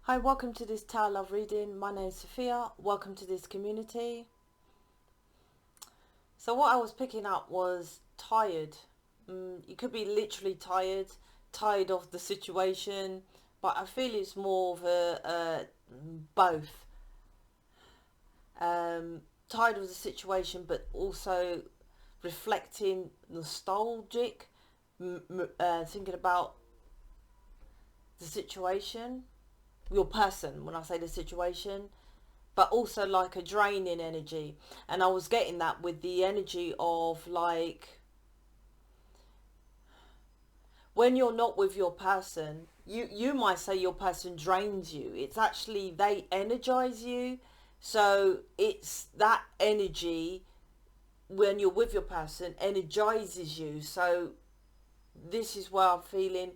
Hi, welcome to this Tower Love reading. My name is Sophia. Welcome to this community. So what I was picking up was tired. You could be literally tired of the situation, but I feel it's more of a both. Tired of the situation, but also reflecting, nostalgic, thinking about the situation, your person, when I say the situation, but also like a draining energy. And I was getting that with the energy of like, when you're not with your person, you might say your person drains you. It's actually they energize you. So it's that energy when you're with your person energizes you. So this is where I'm feeling,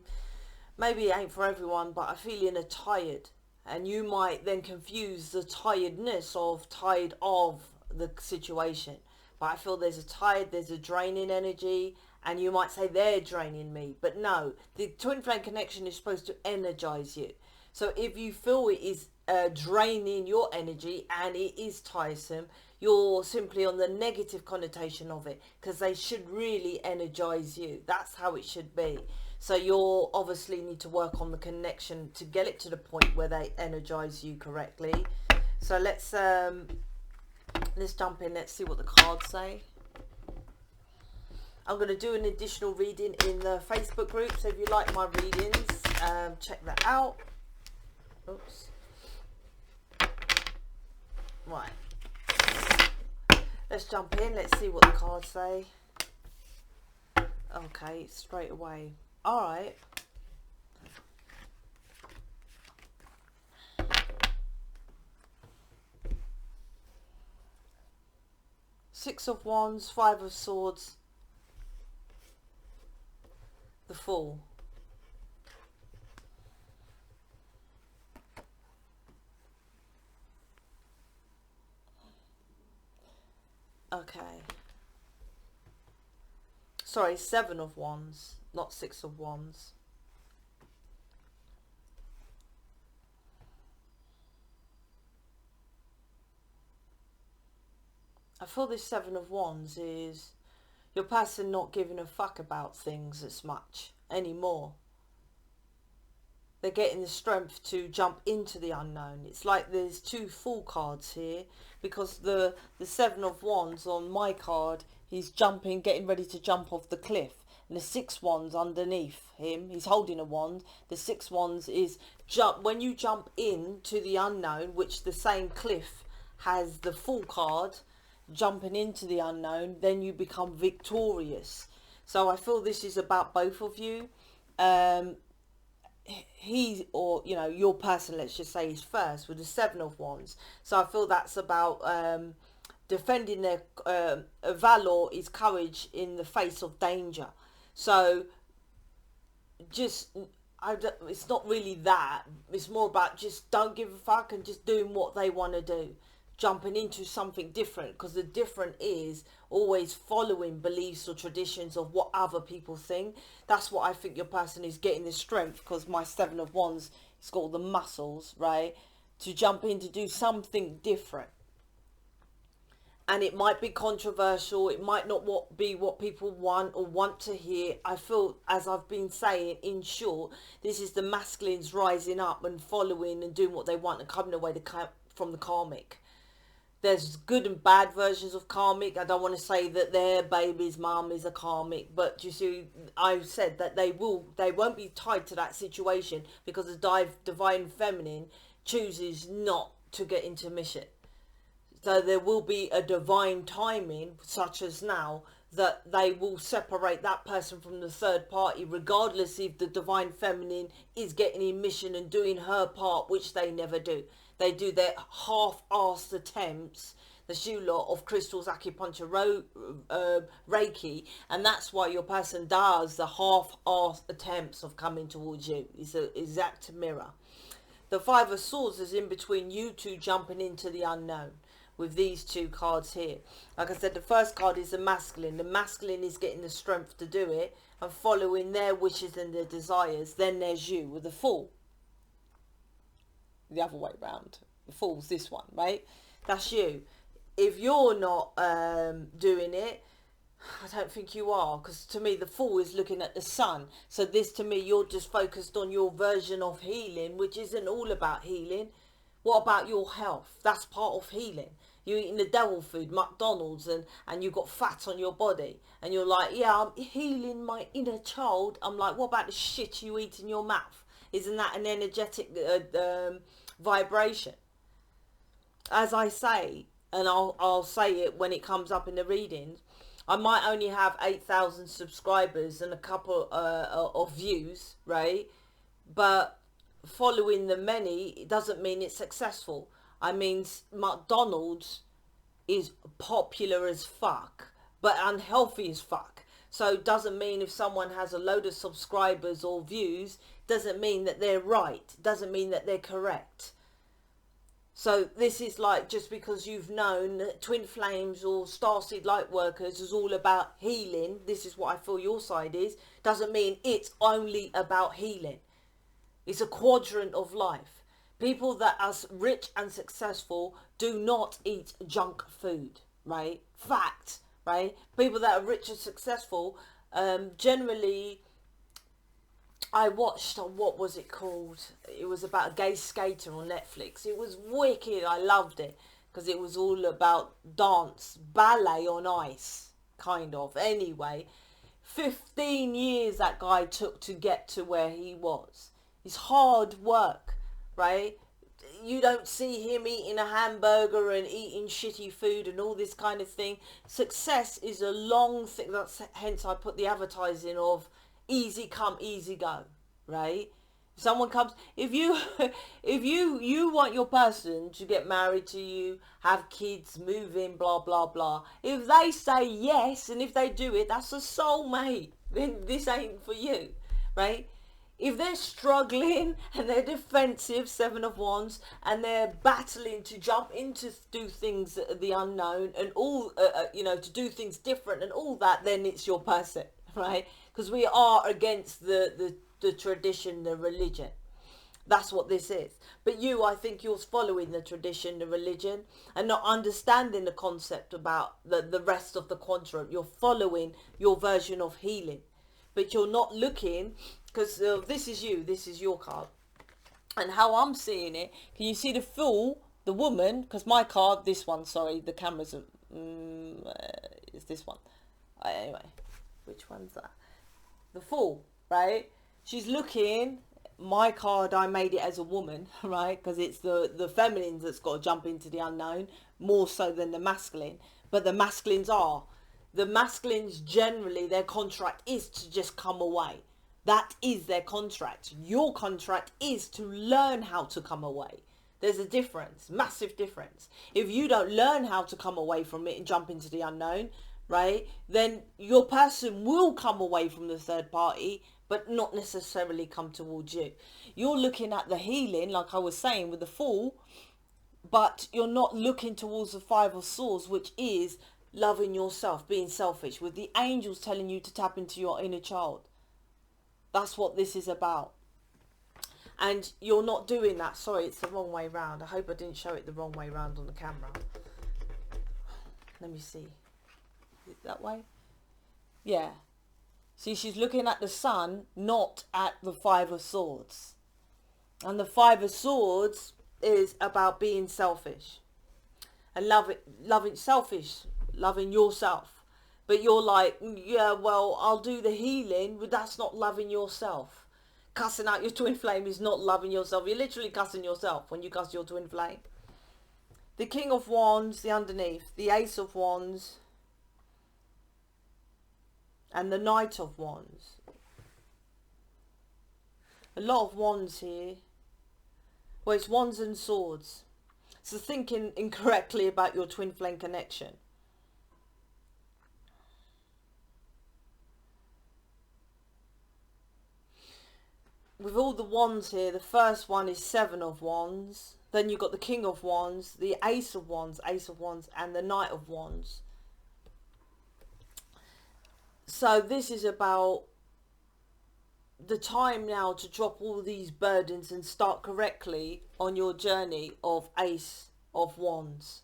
maybe it ain't for everyone, but I'm feeling tired. And you might then confuse the tiredness of tired of the situation. But I feel there's a draining energy, and you might say they're draining me. But no, the twin flame connection is supposed to energize you. So if you feel it is draining your energy and it is tiresome, you're simply on the negative connotation of it, because they should really energize you. That's how it should be. So you'll obviously need to work on the connection to get it to the point where they energize you correctly. So let's jump in. Let's see what the cards say. I'm going to do an additional reading in the Facebook group. So if you like my readings, check that out. Oops. Right. Let's jump in. Let's see what the cards say. Okay, straight away. All right. Six of Wands, Five of Swords, the Fool. Okay. Sorry, Seven of Wands, not Six of Wands. I feel this Seven of Wands is your person not giving a fuck about things as much anymore. They're getting the strength to jump into the unknown. It's like there's two Fool cards here, because the Seven of Wands on my card, he's jumping, getting ready to jump off the cliff. And the Six Wands underneath him, he's holding a wand. The Six Wands is when you jump into the unknown, which the same cliff has the Fool card, jumping into the unknown, then you become victorious. So I feel this is about both of you. He, or you know, your person, let's just say, is first with the Seven of Wands. So I feel that's about defending their valor is courage in the face of danger. So just it's not really that, it's more about just don't give a fuck and just doing what they want to do, jumping into something different, because the different is always following beliefs or traditions of what other people think. That's what I think your person is getting the strength, because my Seven of Wands, it's got all the muscles, right, to jump in to do something different. And it might be controversial, it might not be what people want or want to hear. I feel, as I've been saying, in short, this is the masculines rising up and following and doing what they want and coming away from the karmic. There's good and bad versions of karmic. I don't want to say that their baby's mum is a karmic, but you see, I've said that they won't be tied to that situation, because the divine feminine chooses not to get into mission. So there will be a divine timing, such as now, that they will separate that person from the third party, regardless if the divine feminine is getting in mission and doing her part, which they never do. They do their half-assed attempts, the Shula of crystals, acupuncture, Reiki, and that's why your person does the half-assed attempts of coming towards you. It's an exact mirror. The Five of Swords is in between you two jumping into the unknown with these two cards here. Like I said, the first card is the masculine. The masculine is getting the strength to do it and following their wishes and their desires. Then there's you with the Fool. the other way round. The Fool's this one, right? That's you. If you're not doing it, I don't think you are, because to me the Fool is looking at the sun. So this, to me, you're just focused on your version of healing, which isn't all about healing. What about your health? That's part of healing. You're eating the devil food, McDonald's, and you've got fat on your body, and you're like, yeah, I'm healing my inner child. I'm like, what about the shit you eat in your mouth? Isn't that an energetic vibration? As I say, and I'll say it when it comes up in the readings, I might only have 8,000 subscribers and a couple of views, right? But following the many, it doesn't mean it's successful. I mean, McDonald's is popular as fuck, but unhealthy as fuck. So it doesn't mean if someone has a load of subscribers or views, doesn't mean that they're right. Doesn't mean that they're correct. So this is like, just because you've known that Twinflames or Starseed Lightworkers is all about healing, this is what I feel your side is, doesn't mean it's only about healing. It's a quadrant of life. People that are rich and successful do not eat junk food, right? Fact, right? People that are rich and successful, generally, I watched, what was it called? It was about a gay skater on Netflix. It was wicked. I loved it because it was all about dance, ballet on ice, kind of. Anyway, 15 years that guy took to get to where he was. It's hard work, right? You don't see him eating a hamburger and eating shitty food and all this kind of thing. Success is a long thing. That's hence I put the advertising of easy come, easy go, right? If someone comes, if you want your person to get married to you, have kids, move in, blah blah blah, if they say yes and if they do it, that's a soulmate. Then this ain't for you, right? If they're struggling and they're defensive, 7 of Wands, and they're battling to jump into do things the unknown and all, to do things different and all that, then it's your person, right? Because we are against the tradition, the religion. That's what this is. But you, I think you're following the tradition, the religion, and not understanding the concept about the rest of the quadrant. You're following your version of healing. But you're not looking, because this is you, this is your card. And how I'm seeing it, can you see the Fool, the woman? Because my card, this one, sorry, the camera's, is this one. Anyway, which one's that? The Fool, right? She's looking, my card, I made it as a woman, right? Because it's the feminine that's got to jump into the unknown, more so than the masculine. But the masculines are. The masculines, generally, their contract is to just come away. That is their contract. Your contract is to learn how to come away. There's a difference, massive difference. If you don't learn how to come away from it and jump into the unknown, right, then your person will come away from the third party, but not necessarily come towards you. You're looking at the healing, like I was saying, with the Fool, but you're not looking towards the 5 of Swords, which is loving yourself, being selfish, with the angels telling you to tap into your inner child. That's what this is about. And you're not doing that. Sorry, it's the wrong way round. I hope I didn't show it the wrong way round on the camera. Let me see. Is it that way? Yeah. See, she's looking at the sun, not at the 5 of Swords. And the 5 of Swords is about being selfish. And loving yourself. But you're like, yeah, well, I'll do the healing, but that's not loving yourself. Cussing out your twin flame is not loving yourself. You're literally cussing yourself when you cuss your twin flame. The King of Wands, the underneath, the Ace of Wands, and the Knight of Wands. A lot of wands here. Well, it's wands and swords. So thinking incorrectly about your twin flame connection. With all the wands here, the first one is 7 of Wands. Then you've got the King of Wands, the Ace of Wands, and the Knight of Wands. So this is about the time now to drop all these burdens and start correctly on your journey of Ace of Wands.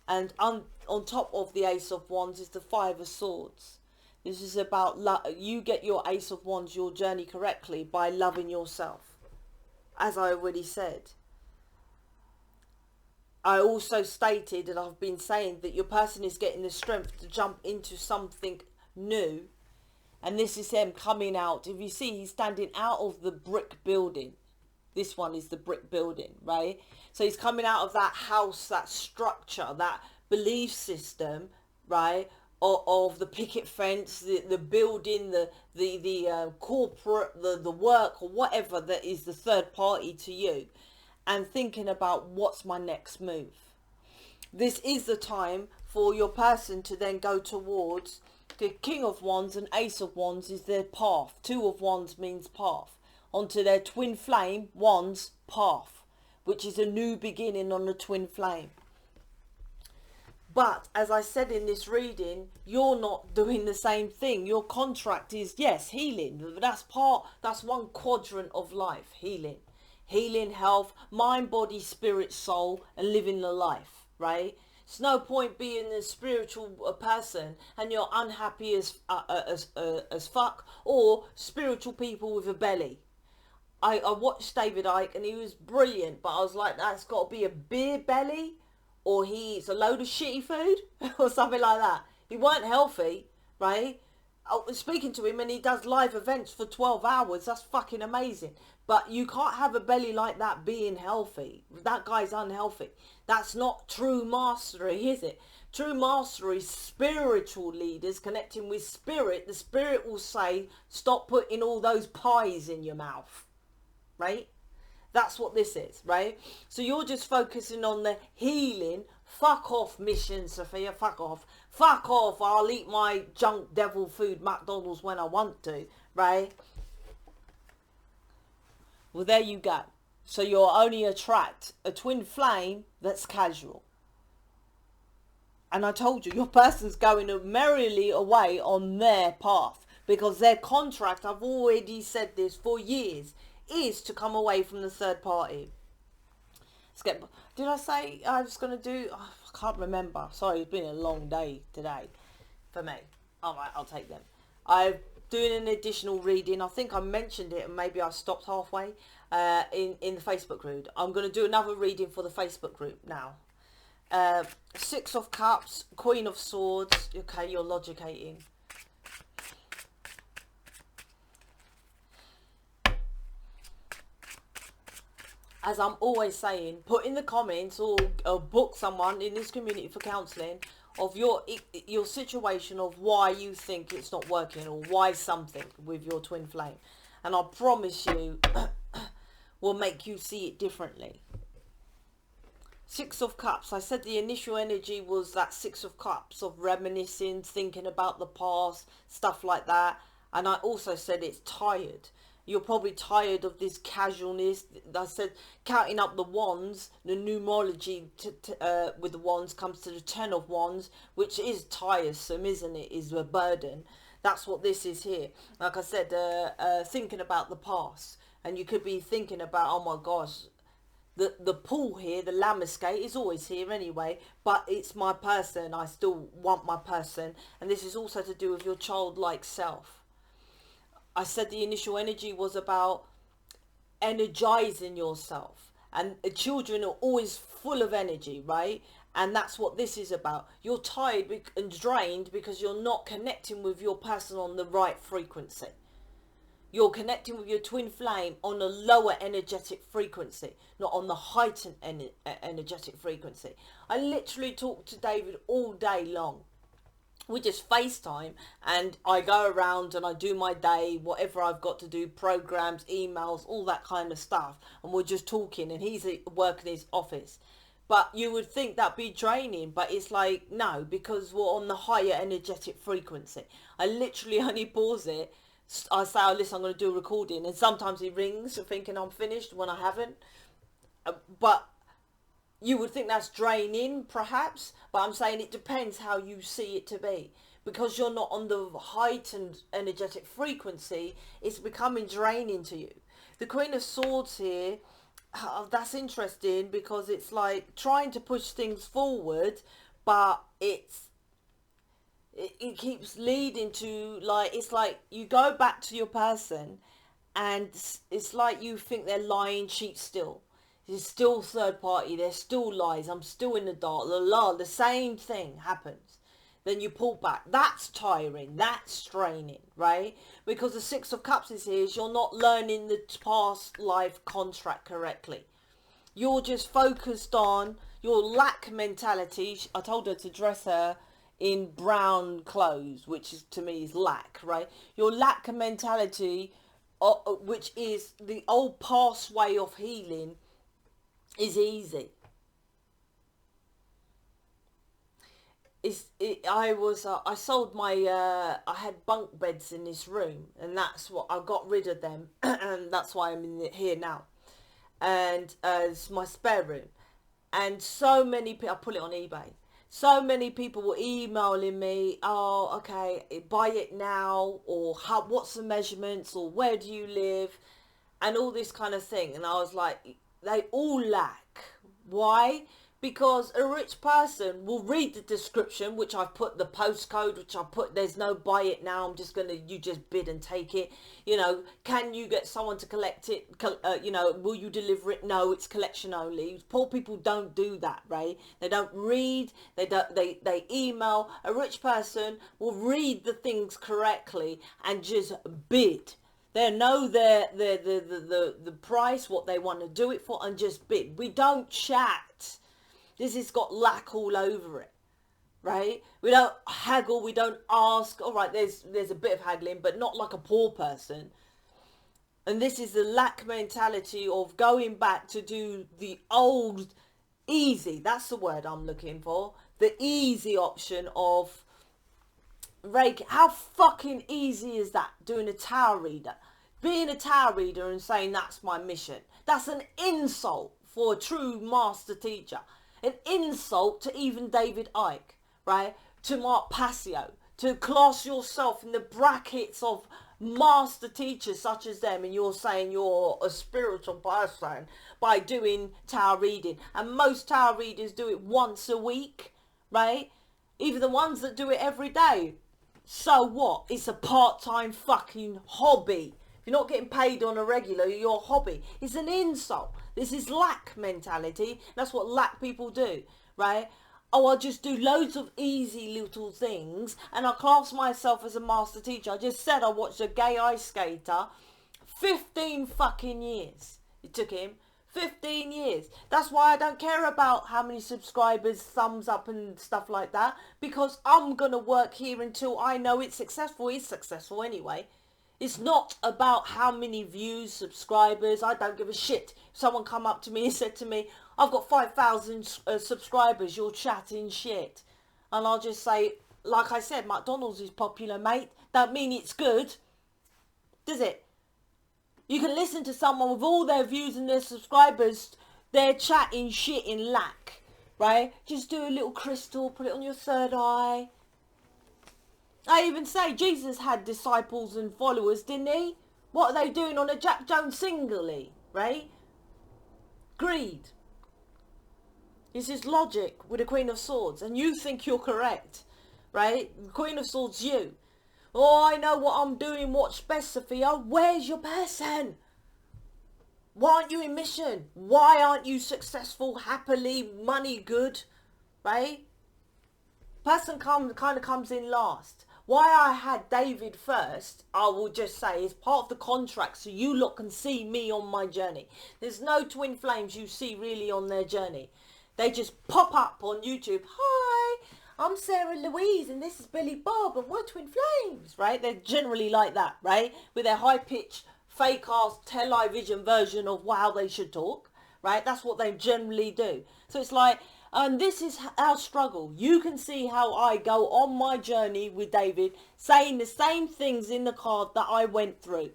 And on top of the Ace of Wands is the Five of Swords. This is about you get your Ace of Wands, your journey correctly by loving yourself. As I already said. I also stated, and I've been saying, that your person is getting the strength to jump into something new. And this is him coming out. If you see, he's standing out of the brick building. This one is the brick building, right? So he's coming out of that house, that structure, that belief system, right? Of the picket fence, the building, the corporate, the work, or whatever that is the third party to you. And thinking about what's my next move. This is the time for your person to then go towards the King of Wands, and Ace of Wands is their path. Two of Wands means path. Onto their twin flame, Wands, path. Which is a new beginning on the twin flame. But as I said in this reading, you're not doing the same thing. Your contract is, yes, healing. But that's one quadrant of life, healing. Healing, health, mind, body, spirit, soul, and living the life, right? It's no point being a spiritual person and you're unhappy as fuck, or spiritual people with a belly. I watched David Icke and he was brilliant, but I was like, that's got to be a beer belly, or he eats a load of shitty food or something like that. He weren't healthy, right? I was speaking to him and he does live events for 12 hours. That's fucking amazing. But you can't have a belly like that being healthy. That guy's unhealthy. That's not true mastery, is it? True mastery, spiritual leaders connecting with spirit. The spirit will say, stop putting all those pies in your mouth, right? That's what this is, right? So you're just focusing on the healing. Fuck off, mission, Sophia. Fuck off. Fuck off. I'll eat my junk devil food McDonald's when I want to, right? Well, there you go. So you'll only attract a twin flame that's casual. And I told you, your person's going merrily away on their path. Because their contract, I've already said this for years, is to come away from the third party. Did I say I was going to do... Oh, I can't remember. Sorry, it's been a long day today for me. Alright, I'll take them. I'm doing an additional reading. I think I mentioned it and maybe I stopped halfway in the Facebook group. I'm going to do another reading for the Facebook group now. Six of Cups, Queen of Swords. Okay, you're logicating. As I'm always saying, put in the comments or book someone in this community for counselling of your situation of why you think it's not working or why something with your twin flame. And I promise you will make you see it differently. Six of Cups. I said the initial energy was that Six of Cups of reminiscing, thinking about the past, stuff like that. And I also said it's tired. You're probably tired of this casualness. I said counting up the wands, the numerology with the wands comes to the 10 of Wands, which is tiresome, isn't it? Is a burden. That's what this is here. Like I said, thinking about the past. And you could be thinking about, oh my gosh, the pull here, the Lamescate is always here anyway, but it's my person. I still want my person. And this is also to do with your childlike self. I said the initial energy was about energizing yourself. And children are always full of energy, right? And that's what this is about. You're tired and drained because you're not connecting with your person on the right frequency. You're connecting with your twin flame on a lower energetic frequency, not on the heightened energetic frequency. I literally talk to David all day long. We just FaceTime and I go around and I do my day, whatever I've got to do, programs, emails, all that kind of stuff. And we're just talking and he's at work in his office. But you would think that'd be draining, but it's like, no, because we're on the higher energetic frequency. I literally only pause it. I say, oh, listen, I'm going to do a recording. And sometimes he rings thinking I'm finished when I haven't. But you would think that's draining, perhaps. But I'm saying it depends how you see it to be. because you're not on the heightened energetic frequency, it's becoming draining to you. The Queen of Swords here, that's interesting, because it's like trying to push things forward, but it keeps leading to, like, it's like you go back to your person and it's like you think they're lying, cheat still. It's still third party, there's still lies, I'm still in the dark, the same thing happens. Then you pull back. That's tiring, that's straining, right? Because the Six of Cups is here, is you're not learning the past life contract correctly. You're just focused on your lack mentality. I told her to dress her in brown clothes, which is, to me, is lack, right? Your lack mentality, which is the old past way of healing, is easy. I sold my I had bunk beds in this room, and that's what I got rid of them, and that's why I'm in here now. And it's my spare room, and so many people, I put it on eBay. So many people were emailing me, oh, okay, buy it now, or what's the measurements, or where do you live, and all this kind of thing. And I was like, they all lack. Why? Because a rich person will read the description, which I've put the postcode, which I put, there's no buy it now, I'm just going to, you just bid and take it. You know, can you get someone to collect it? You know, will you deliver it? No, it's collection only. Poor people don't do that, right? They don't read, they email. A rich person will read the things correctly and just bid. They know the price, what they want to do it for, and just bid. We don't chat. This has got lack all over it, right? We don't haggle, we don't ask. All right, there's a bit of haggling, but not like a poor person. And this is the lack mentality of going back to do the old, easy, that's the word I'm looking for, the easy option of Reiki. How fucking easy is that, doing a tarot reader? Being a tarot reader and saying that's my mission. That's an insult for a true master teacher. An insult to even David Icke, right? To Mark Passio. To class yourself in the brackets of master teachers such as them, and you're saying you're a spiritual person by doing tarot reading. And most tarot readers do it once a week, right? Even the ones that do it every day. So what? It's a part-time fucking hobby. If you're not getting paid on a regular, your hobby. It's an insult. This is lack mentality. That's what lack people do, right? Oh, I'll just do loads of easy little things and I'll class myself as a master teacher. I just said I watched a gay ice skater. 15 fucking years it took him. 15 years. That's why I don't care about how many subscribers, thumbs up and stuff like that. Because I'm going to work here until I know it's successful. It's successful anyway. It's not about how many views, subscribers. I don't give a shit. If someone come up to me and said to me, I've got 5,000 subscribers, you're chatting shit. And I'll just say, like I said, McDonald's is popular, mate. Don't mean it's good. Does it? You can listen to someone with all their views and their subscribers, they're chatting shit in lack, right? Just do a little crystal, put it on your third eye. I even say Jesus had disciples and followers, didn't he? What are they doing on a Jack Jones singly, right? Greed. This is logic with the Queen of Swords, and you think you're correct, right? The Queen of Swords, you. Oh, I know what I'm doing, what's best, Sophia. Where's your person? Why aren't you in mission? Why aren't you successful, happily, money good, right? Person kind of comes in last. Why I had David first, I will just say, is part of the contract so you lot can see me on my journey. There's no twin flames you see really on their journey. They just pop up on YouTube. Hi, I'm Sarah Louise and this is Billy Bob and we're twin flames, right? They're generally like that, right? With their high-pitched, fake-ass television version of how they should talk, right? That's what they generally do. So it's like, and this is our struggle. You can see how I go on my journey with David, saying the same things in the card that I went through,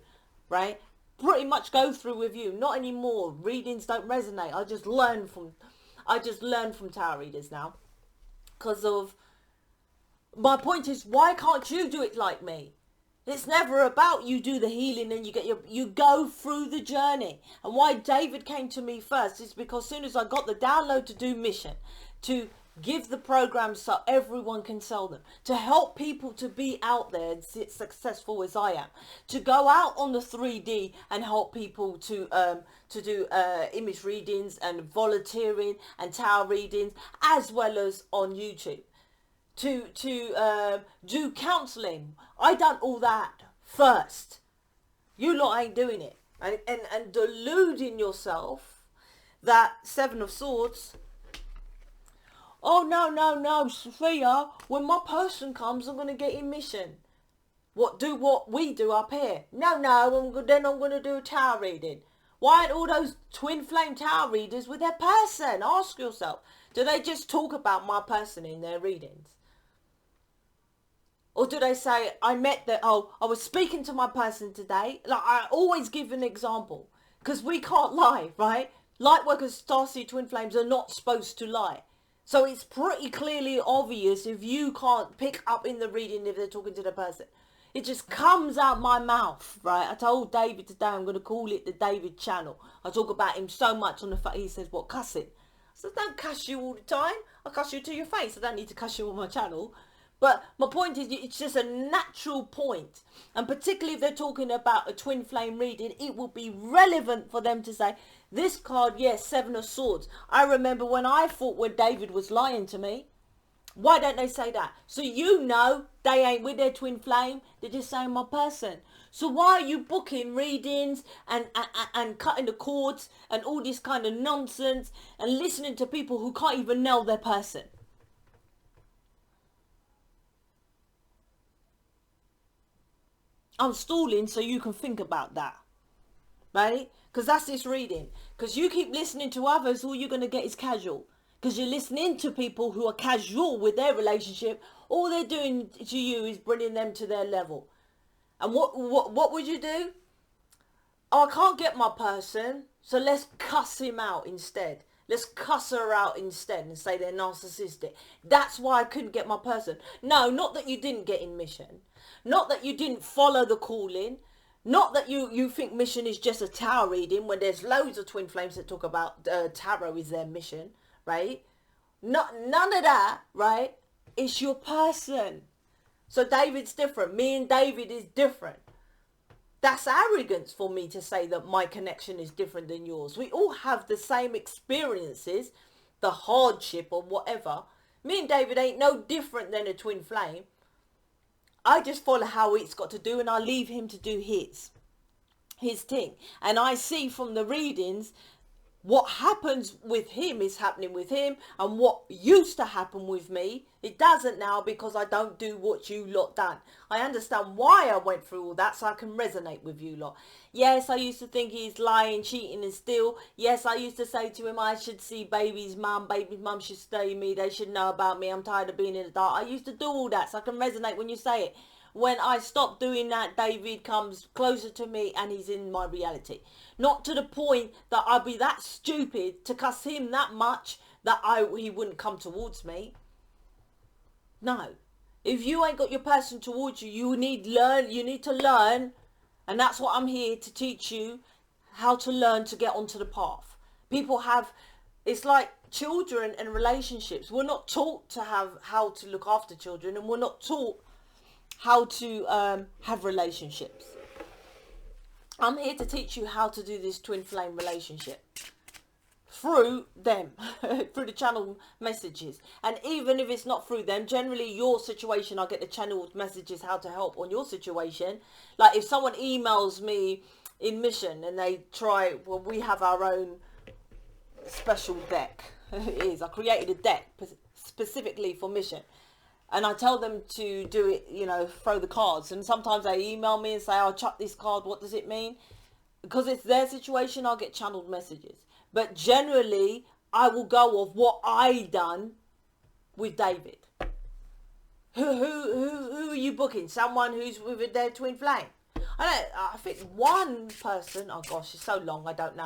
right? Pretty much go through with you. Not anymore. Readings don't resonate. I just learn from tarot readers now, because of My point is, why can't you do it like me? It's never about you do the healing and you go through the journey. And why David came to me first is because as soon as I got the download to do mission, to give the programs so everyone can sell them, to help people to be out there and successful as I am, to go out on the 3D and help people to do image readings and volunteering and tarot readings, as well as on YouTube. To do counselling. I done all that first. You lot ain't doing it. And deluding yourself that Seven of Swords, oh no, Sophia, when my person comes, I'm going to get in mission. What we do up here. No, then I'm going to do a tarot reading. Why aren't all those twin flame tarot readers with their person? Ask yourself. Do they just talk about my person in their readings? Or do they say, I was speaking to my person today. Like, I always give an example. Because we can't lie, right? Lightworkers, starseed, twin flames are not supposed to lie. So it's pretty clearly obvious if you can't pick up in the reading if they're talking to the person. It just comes out my mouth, right? I told David today I'm going to call it the David channel. I talk about him so much on the fact he says, what, cussing? So don't cuss you all the time. I cuss you to your face. I don't need to cuss you on my channel. But my point is, it's just a natural point. And particularly if they're talking about a twin flame reading, it will be relevant for them to say, this card, yes, Seven of Swords. I remember when I thought when David was lying to me. Why don't they say that? So you know they ain't with their twin flame. They're just saying my person. So why are you booking readings and cutting the cords and all this kind of nonsense and listening to people who can't even know their person? I'm stalling so you can think about that, right? Because that's this reading. Because you keep listening to others, all you're going to get is casual. Because you're listening to people who are casual with their relationship. All they're doing to you is bringing them to their level. And what would you do? Oh, I can't get my person, so let's cuss him out instead. Let's cuss her out instead and say they're narcissistic. That's why I couldn't get my person. No, not that you didn't get in mission. Not that you didn't follow the calling. Not that you think mission is just a tarot reading when there's loads of twin flames that talk about tarot is their mission, right? None of that, right? It's your person. So David's different. Me and David is different. That's arrogance for me to say that my connection is different than yours. We all have the same experiences, the hardship or whatever. Me and David ain't no different than a twin flame. I just follow how it's got to do and I leave him to do his thing. And I see from the readings what happens with him is happening with him, and what used to happen with me, it doesn't now because I don't do what you lot done. I understand why I went through all that so I can resonate with you lot. Yes, I used to think he's lying, cheating and steal. Yes, I used to say to him, I should see baby's mum should stay me, they should know about me, I'm tired of being in the dark. I used to do all that so I can resonate when you say it. When I stop doing that, David comes closer to me and he's in my reality. Not to the point that I'd be that stupid to cuss him that much that he wouldn't come towards me. No. If you ain't got your person towards you, you need to learn. And that's what I'm here to teach you, how to learn to get onto the path. People have, it's like children and relationships. We're not taught to have how to look after children, and we're not taught how to have relationships. I'm here to teach you how to do this twin flame relationship through them, through the channel messages. And even if it's not through them, generally your situation, I get the channeled messages how to help on your situation. Like if someone emails me in mission and they try, well, we have our own special deck. It is. I created a deck specifically for mission. And I tell them to do it, throw the cards. And sometimes they email me and say, I'll chuck this card. What does it mean? Because it's their situation, I'll get channeled messages. But generally, I will go off what I done with David. Who are you booking? Someone who's with their twin flame? I think one person, oh gosh, it's so long, I don't know.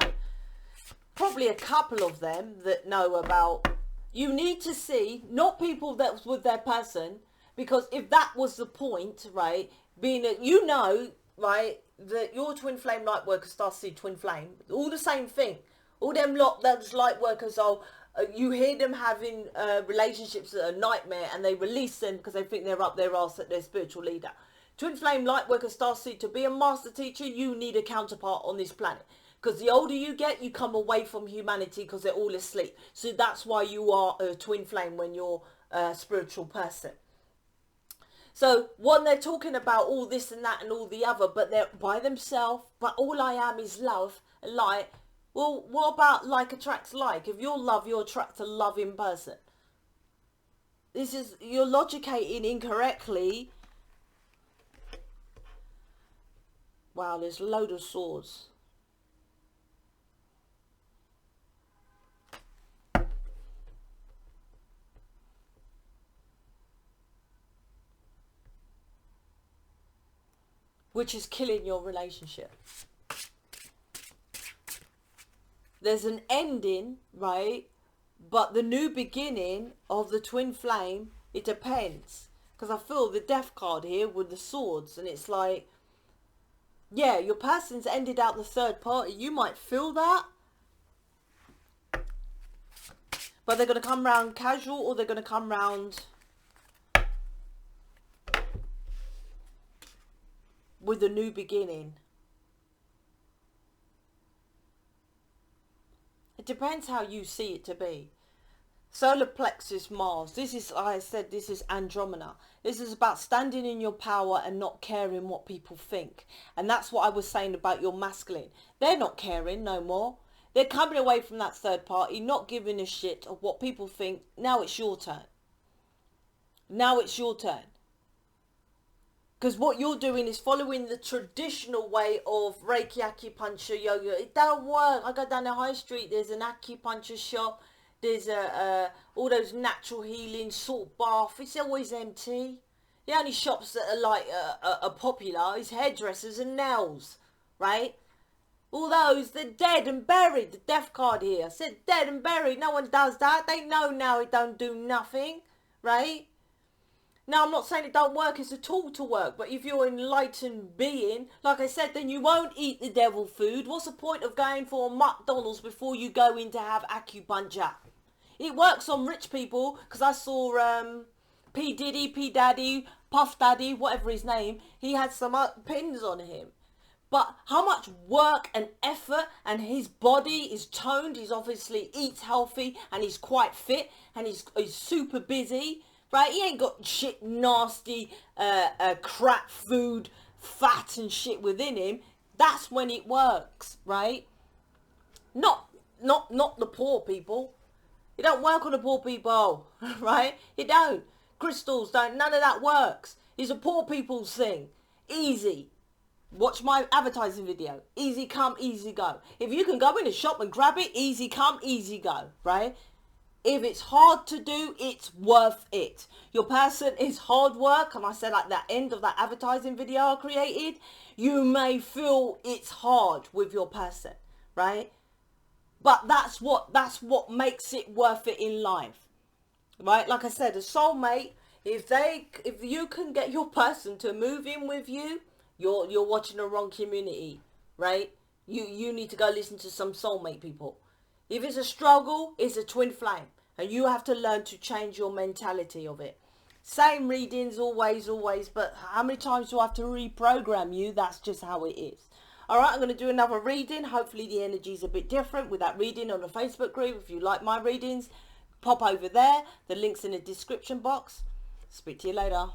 Probably a couple of them that know about. You need to see, not people that's with their person, Because if that was the point, right, being a, you know, right, that your twin flame light worker, starseed twin flame, all the same thing. All them lot, those light workers are, you hear them having relationships that are a nightmare, and they release them because they think they're up their arse at their spiritual leader. Twin flame light worker, starseed, to be a master teacher, you need a counterpart on this planet. Because the older you get, you come away from humanity because they're all asleep. So that's why you are a twin flame when you're a spiritual person. So when they're talking about all this and that and all the other, but they're by themselves, but all I am is love and light. Well, what about like attracts like? If you're love, you attract a loving person. This is, you're logicating incorrectly. Wow, there's a load of swords. Which is killing your relationship. There's an ending, right? But the new beginning of the twin flame, it depends. Because I feel the death card here with the swords. And it's like, yeah, your person's ended out the third party. You might feel that. But they're going to come round casual, or they're going to come round with a new beginning. It depends how you see it to be. Solar plexus Mars. This is, like I said, this is Andromeda. This is about standing in your power and not caring what people think. And that's what I was saying about your masculine. They're not caring no more. They're coming away from that third party, not giving a shit of what people think. Now it's your turn. Now it's your turn. Because what you're doing is following the traditional way of Reiki, acupuncture, yoga. It don't work. I go down the high street, there's an acupuncture shop. There's all those natural healing, salt bath. It's always empty. The only shops that are like are popular is hairdressers and nails, right? All those, they're dead and buried. The death card here. I said dead and buried. No one does that. They know now it don't do nothing, right? Now, I'm not saying it don't work. It's a tool to work. But if you're an enlightened being, like I said, then you won't eat the devil food. What's the point of going for McDonald's before you go in to have acupuncture? It works on rich people, because I saw P. Diddy, P. Daddy, Puff Daddy, whatever his name. He had some pins on him. But how much work and effort, and his body is toned. He's obviously eats healthy, and he's quite fit, and he's super busy. Right, he ain't got shit, nasty, crap food, fat and shit within him. That's when it works, right? Not the poor people. It don't work on the poor people, right? It don't. Crystals don't. None of that works. It's a poor people's thing. Easy. Watch my advertising video. Easy come, easy go. If you can go in a shop and grab it, easy come, easy go, right? If it's hard to do, it's worth it. Your person is hard work. And I said at the end of that advertising video I created, you may feel it's hard with your person, right? But that's what makes it worth it in life, right? Like I said, a soulmate, if you can get your person to move in with you, you're watching the wrong community, right? You need to go listen to some soulmate people. If it's a struggle, it's a twin flame. And you have to learn to change your mentality of it. Same readings always, but how many times do I have to reprogram you? That's just how it is. Alright, I'm going to do another reading. Hopefully the energy is a bit different with that reading on the Facebook group. If you like my readings, pop over there. The link's in the description box. Speak to you later.